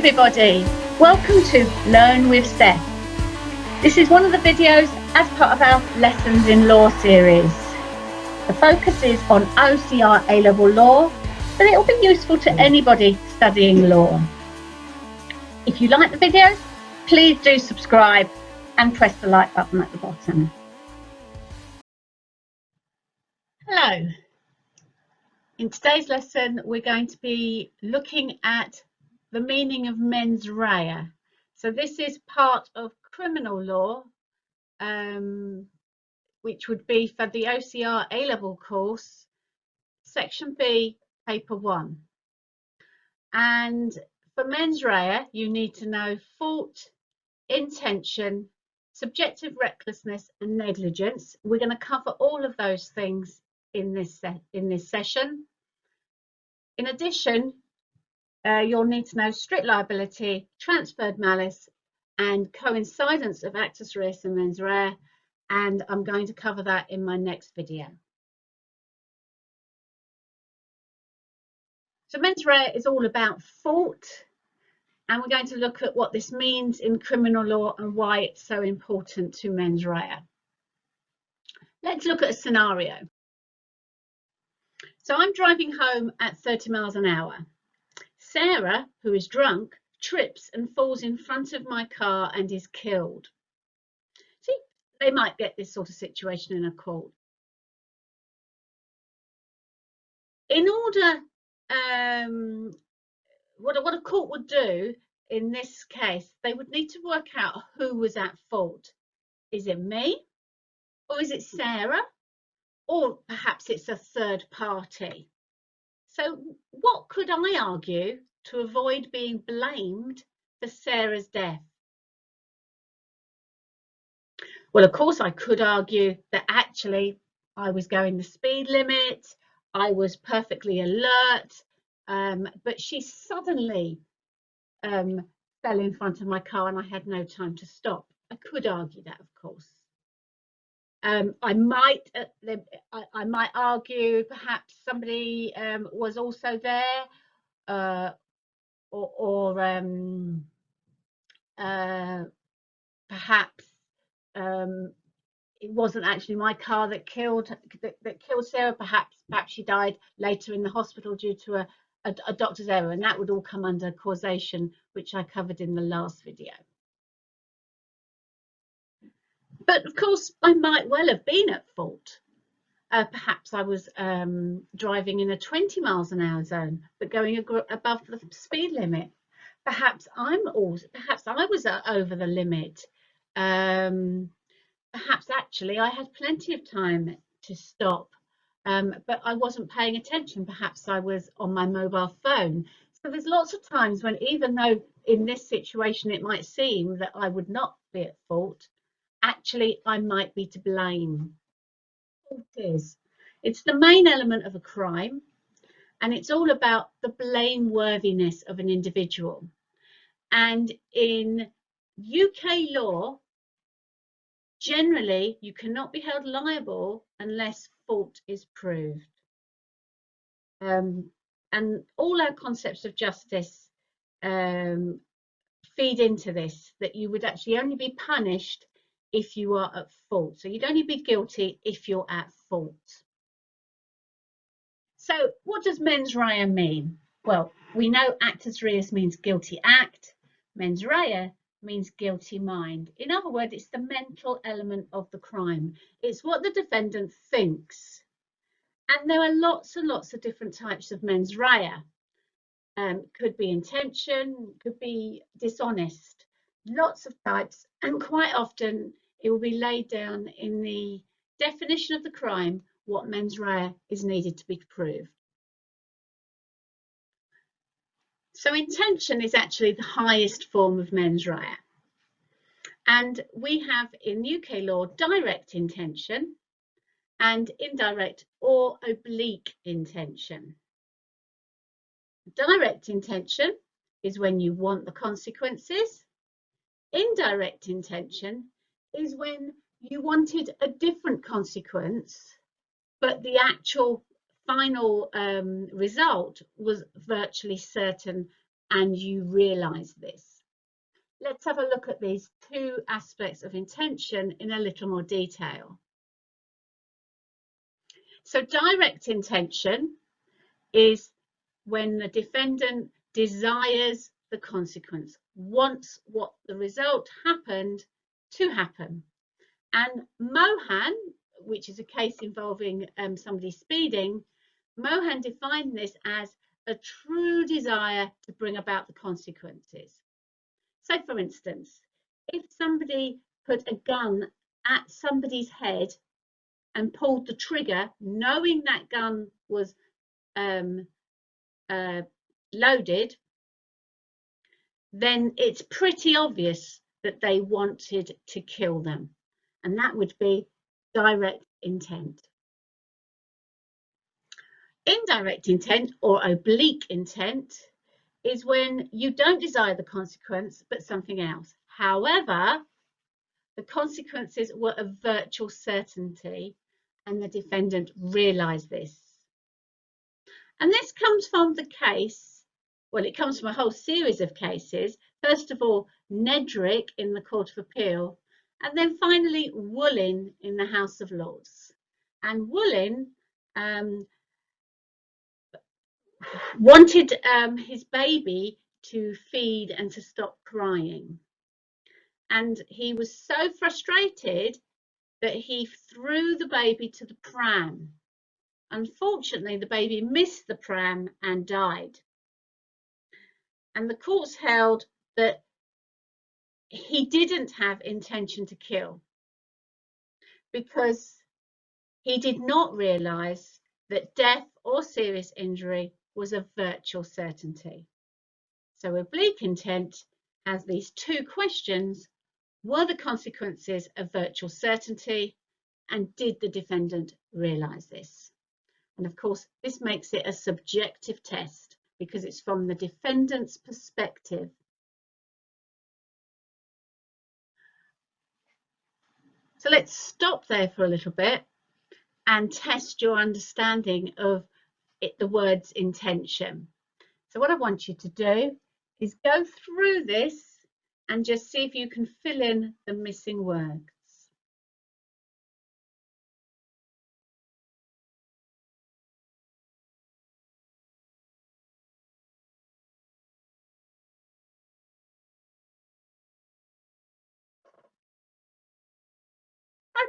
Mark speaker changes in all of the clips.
Speaker 1: everybody, welcome to Learn with Steph. This is one of the videos as part of our Lessons in Law series. The focus is on OCR A Level Law, but it will be useful to anybody studying law. If you like the videos, please do subscribe and press the like button at the bottom. Hello. In today's lesson, we're going to be looking at the meaning of mens rea. So this is part of criminal law, which would be for the OCR A-level course, section B, paper 1. And for mens rea, you need to know fault, intention, subjective recklessness and negligence. We're going to cover all of those things in this session. In addition, you'll need to know strict liability, transferred malice, and coincidence of actus reus and mens rea, and I'm going to cover that in my next video. So mens rea is all about fault, and we're going to look at what this means in criminal law and why it's so important to mens rea. Let's look at a scenario. So I'm driving home at 30 miles an hour. Sarah, who is drunk, trips and falls in front of my car and is killed. See, they might get this sort of situation in a court. In order, what a court would do in this case, they would need to work out who was at fault. Is it me? Or is it Sarah? Or perhaps it's a third party. So what could I argue to avoid being blamed for Sarah's death? Well, of course, I could argue that actually I was going the speed limit, I was perfectly alert, but she suddenly fell in front of my car and I had no time to stop. I could argue that, of course. I might argue perhaps somebody was also there, or perhaps it wasn't actually my car that killed Sarah. Perhaps she died later in the hospital due to a doctor's error, and that would all come under causation, which I covered in the last video. But of course, I might well have been at fault. Perhaps I was driving in a 20 miles an hour zone, but going above the speed limit. Perhaps I was over the limit. Perhaps actually I had plenty of time to stop, but I wasn't paying attention. Perhaps I was on my mobile phone. So there's lots of times when, even though in this situation it might seem that I would not be at fault, actually I might be to blame. It's the main element of a crime, and it's all about the blameworthiness of an individual. And in UK law, generally, you cannot be held liable unless fault is proved. And all our concepts of justice feed into this, that you would actually only be punished if you are at fault. So you'd only be guilty if you're at fault. So what does mens rea mean? Well, we know actus reus means guilty act. Mens rea means guilty mind. In other words, it's the mental element of the crime. It's what the defendant thinks. And there are lots and lots of different types of mens rea. Could be intention, could be dishonest, lots of types, and quite often it will be laid down in the definition of the crime what mens rea is needed to be proved. So intention is actually the highest form of mens rea. And we have in UK law direct intention and indirect or oblique intention. Direct intention is when you want the consequences. Indirect intention is when you wanted a different consequence, but the actual final result was virtually certain and you realise this. Let's have a look at these two aspects of intention in a little more detail. So direct intention is when the defendant desires the consequence, wants what the result happened to happen. And Mohan, which is a case involving somebody speeding, Mohan defined this as a true desire to bring about the consequences. So, for instance, if somebody put a gun at somebody's head and pulled the trigger, knowing that gun was loaded, then it's pretty obvious that they wanted to kill them. And that would be direct intent. Indirect intent or oblique intent is when you don't desire the consequence, but something else. However, the consequences were a virtual certainty and the defendant realised this. And this comes from the case, well, it comes from a whole series of cases. First of all, Nedrick in the Court of Appeal, and then finally Woolin in the House of Lords. And Woolin wanted his baby to feed and to stop crying. And he was so frustrated that he threw the baby to the pram. Unfortunately, the baby missed the pram and died. And the courts held that he didn't have intention to kill because he did not realise that death or serious injury was a virtual certainty. So oblique intent has these two questions. Were the consequences a virtual certainty? And did the defendant realise this? And of course, this makes it a subjective test because it's from the defendant's perspective. So let's stop there for a little bit and test your understanding of the word's intention. So what I want you to do is go through this and just see if you can fill in the missing words.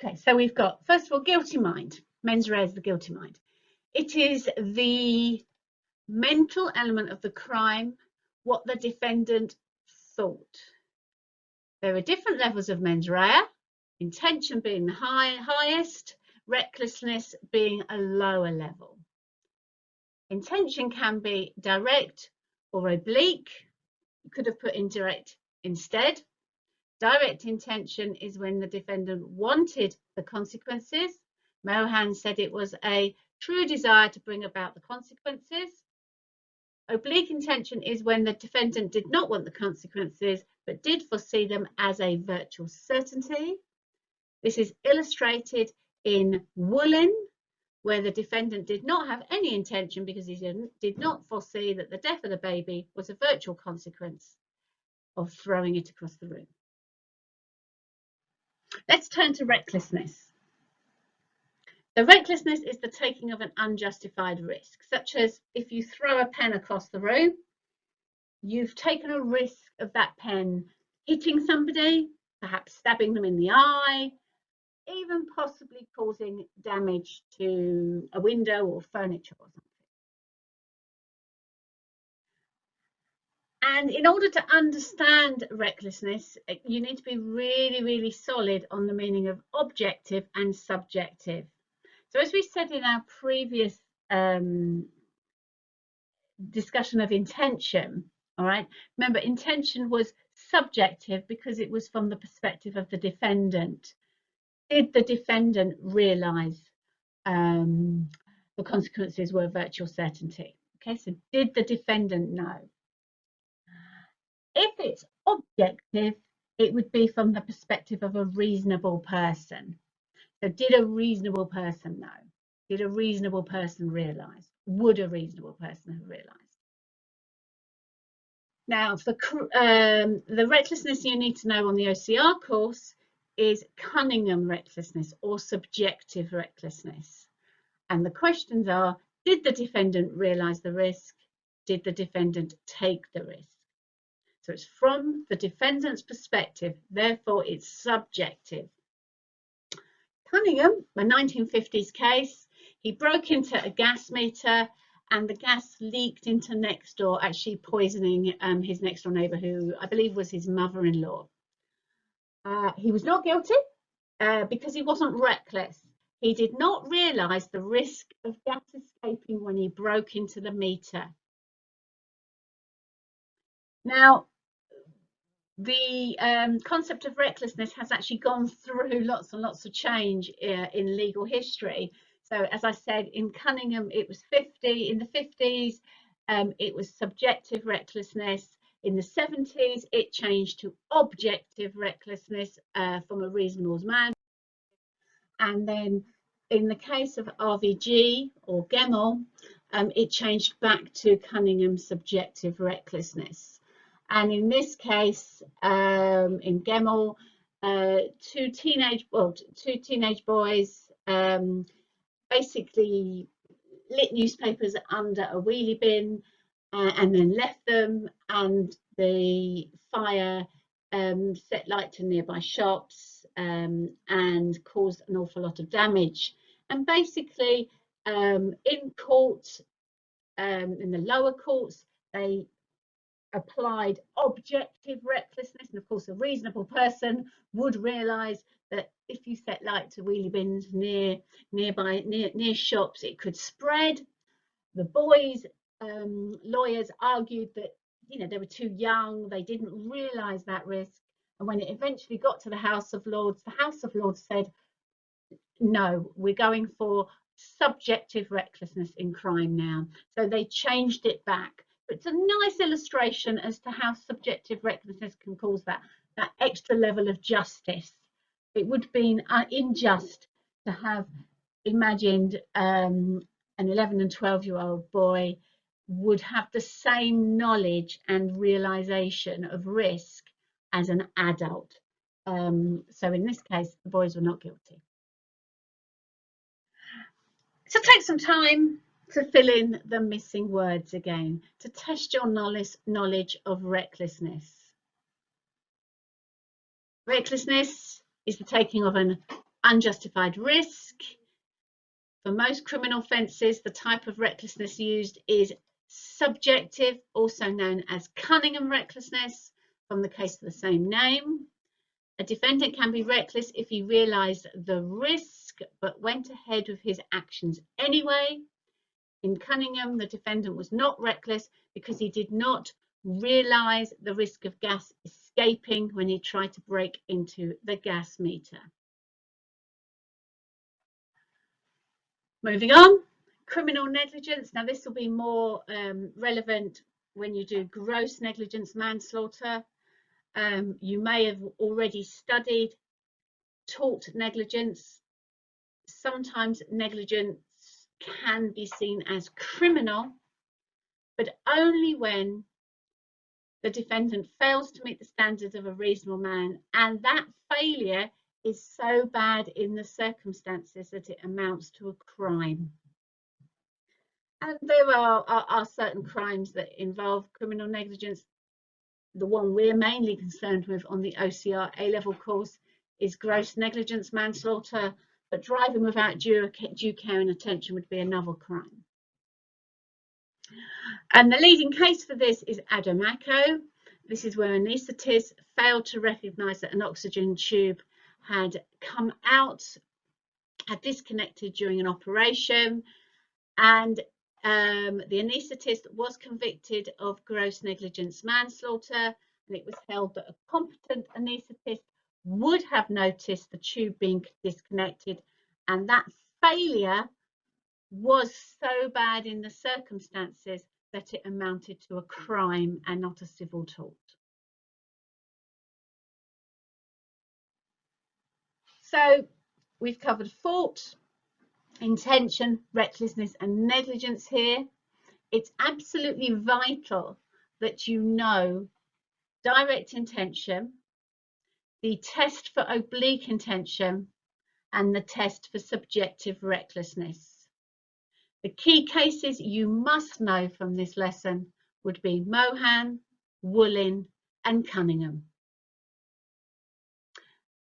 Speaker 1: Okay, so we've got, first of all, guilty mind. Mens rea is the guilty mind. It is the mental element of the crime, what the defendant thought. There are different levels of mens rea, intention being the highest, recklessness being a lower level. Intention can be direct or oblique. You could have put indirect instead. Direct intention is when the defendant wanted the consequences. Mohan said it was a true desire to bring about the consequences. Oblique intention is when the defendant did not want the consequences, but did foresee them as a virtual certainty. This is illustrated in Woolin, where the defendant did not have any intention because he did not foresee that the death of the baby was a virtual consequence of throwing it across the room. Let's turn to recklessness. The recklessness is the taking of an unjustified risk, such as if you throw a pen across the room, you've taken a risk of that pen hitting somebody, perhaps stabbing them in the eye, even possibly causing damage to a window or furniture or something. And in order to understand recklessness, you need to be really, really solid on the meaning of objective and subjective. So as we said in our previous discussion of intention, all right, remember intention was subjective because it was from the perspective of the defendant. Did the defendant realise the consequences were virtual certainty? Okay, so did the defendant know? If it's objective, it would be from the perspective of a reasonable person. So did a reasonable person know? Did a reasonable person realise? Would a reasonable person have realised? Now, for the recklessness you need to know on the OCR course is Cunningham recklessness or subjective recklessness. And the questions are, did the defendant realise the risk? Did the defendant take the risk? So it's from the defendant's perspective, therefore it's subjective. Cunningham, a 1950s case, he broke into a gas meter and the gas leaked into next door, actually poisoning his next door neighbour, who I believe was his mother-in-law. He was not guilty because he wasn't reckless. He did not realise the risk of gas escaping when he broke into the meter. Now, the concept of recklessness has actually gone through lots and lots of change in legal history. So as I said, in Cunningham, it was 50. In the 50s, it was subjective recklessness. In the 70s, it changed to objective recklessness from a reasonable man. And then in the case of RVG or Gemmell, it changed back to Cunningham subjective recklessness. And in this case, in Gemmell, two teenage boys basically lit newspapers under a wheelie bin and then left them, and the fire set light to nearby shops and caused an awful lot of damage. And basically, in court, in the lower courts, they applied objective recklessness, and of course a reasonable person would realise that if you set light to wheelie bins near shops, it could spread. The boys' lawyers argued that they were too young, they didn't realise that risk, and when it eventually got to the House of Lords said, no, we're going for subjective recklessness in crime now. So they changed it back. But it's a nice illustration as to how subjective recklessness can cause that extra level of justice. It would have been unjust to have imagined an 11 and 12-year-old boy would have the same knowledge and realization of risk as an adult. So in this case, the boys were not guilty. So take some time to fill in the missing words again, to test your knowledge of recklessness. Recklessness is the taking of an unjustified risk. For most criminal offences, the type of recklessness used is subjective, also known as Cunningham recklessness, from the case of the same name. A defendant can be reckless if he realised the risk but went ahead with his actions anyway. In Cunningham, the defendant was not reckless because he did not realise the risk of gas escaping when he tried to break into the gas meter. Moving on, criminal negligence. Now this will be more relevant when you do gross negligence manslaughter. You may have already studied tort negligence. Sometimes negligence can be seen as criminal, but only when the defendant fails to meet the standards of a reasonable man, and that failure is so bad in the circumstances that it amounts to a crime. And there are certain crimes that involve criminal negligence. The one we're mainly concerned with on the OCR A Level course is gross negligence manslaughter, but driving without due care and attention would be another crime. And the leading case for this is Adomako. This is where an anaesthetist failed to recognise that an oxygen tube had come out, had disconnected during an operation, and the anaesthetist was convicted of gross negligence manslaughter, and it was held that a competent anaesthetist would have noticed the tube being disconnected, and that failure was so bad in the circumstances that it amounted to a crime and not a civil tort. So we've covered fault, intention, recklessness and negligence here. It's absolutely vital that you know direct intention, the test for oblique intention, and the test for subjective recklessness. The key cases you must know from this lesson would be Mohan, Woolin, and Cunningham.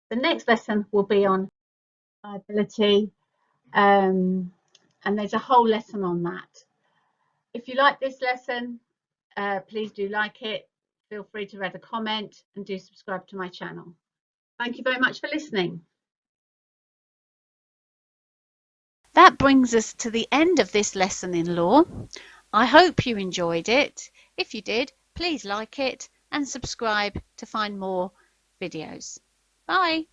Speaker 1: The next lesson will be on liability, and there's a whole lesson on that. If you like this lesson, please do like it. Feel free to add a comment and do subscribe to my channel. Thank you very much for listening. That brings us to the end of this lesson in law. I hope you enjoyed it. If you did, please like it and subscribe to find more videos. Bye.